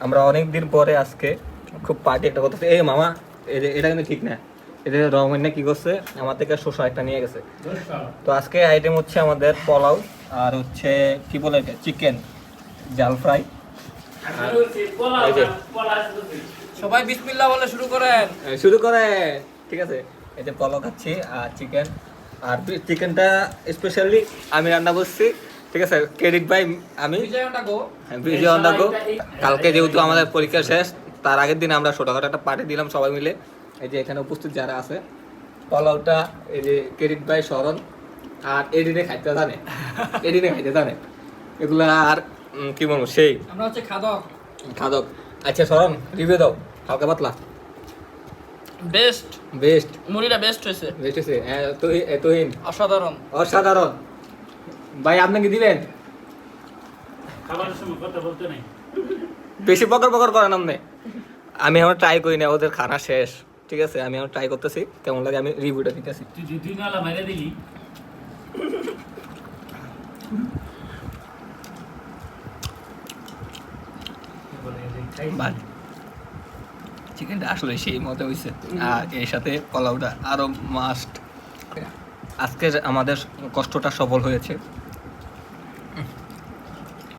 আমরা অনেক দিন পরে আজকে খুব পার্টি একটা করতেছি। এই মামা, এটা কিন্তু ঠিক না, এটা রহমান কি করছে, আমার থেকে শসা একটা নিয়ে গেছে। তো আজকে আইটেম হচ্ছে আমাদের পোলাও, আর হচ্ছে কি বলে চিকেন জাল ফ্রাই। সবাই বিসমিল্লাহ বলে শুরু করেন। শুরু করে, ঠিক আছে। এই যে পোলাও খাচ্ছি আর চিকেন, আর চিকেনটা স্পেশালি আমি রান্না করছি, ঠিক আছে। ক্রেডিট বাই আমি, বিজয় অন্ডা গো। কালকে যেহেতু আমাদের পরীক্ষা শেষ, তার আগের দিন আমরা ছোটখাটো একটা পার্টি দিলাম সবাই মিলে। এই যে এখানে উপস্থিত যারা আছে, পোলাওটা এই যে ক্রেডিট বাই শরণ, আর এডিনে খাইতে জানে, এডিনে খাইতে জানে এগুলা। আর কি বলবো, সেই আমরা হচ্ছে খাদক খাদক। আচ্ছা শরণ, রিভিউ দাও হালকা পাতলা। বেস্ট বেস্ট মুড়িটা বেস্ট হয়েছে, বেস্ট হয়েছে। এতহীন অসাধারণ। অসাধারণ। ভাই আপনি কি দিবেন? খাবারের সময় কথা বলতে নাই। বেশি বকর বকর করেন আপনি। আমি আমার ট্রাই করি না, ওদের খানা শেষ, ঠিক আছে। আমি আমার ট্রাই করতেছি কেমন লাগে, আমি রিভিউটা দিতেছি। তুই যে দুই নালা মাইরে দিলি। চিকেনটা আসলে সেই মজা হয়েছে, আর এর সাথে পোলাওটা আরো মাস্ট। আজকের আমাদের কষ্টটা সফল হয়েছে।